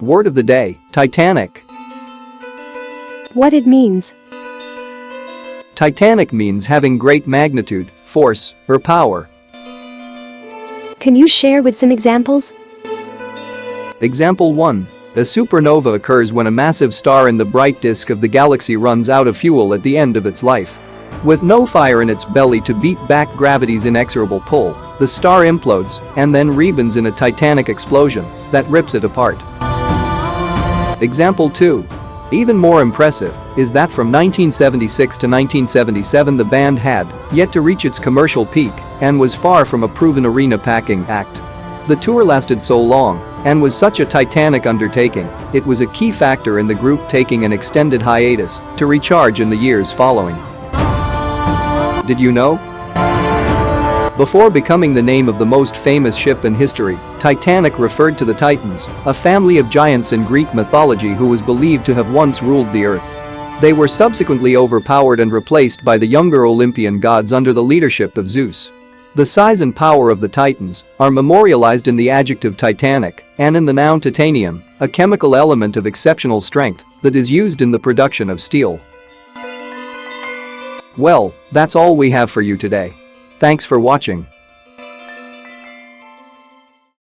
Word of the day, Titanic. What it means. Titanic means having great magnitude, force, or power. Can you share with some examples? Example 1. A supernova occurs when a massive star in the bright disk of the galaxy runs out of fuel at the end of its life. With no fire in its belly to beat back gravity's inexorable pull, the star implodes and then rebounds in a titanic explosion that rips it apart. Example 2. Even more impressive is that from 1976 to 1977 the band had yet to reach its commercial peak and was far from a proven arena-packing act. The tour lasted so long and was such a titanic undertaking, it was a key factor in the group taking an extended hiatus to recharge in the years following. Did you know? Before becoming the name of the most famous ship in history, Titanic referred to the Titans, a family of giants in Greek mythology who was believed to have once ruled the earth. They were subsequently overpowered and replaced by the younger Olympian gods under the leadership of Zeus. The size and power of the Titans are memorialized in the adjective Titanic and in the noun titanium, a chemical element of exceptional strength that is used in the production of steel. Well, that's all we have for you today. Thanks for watching.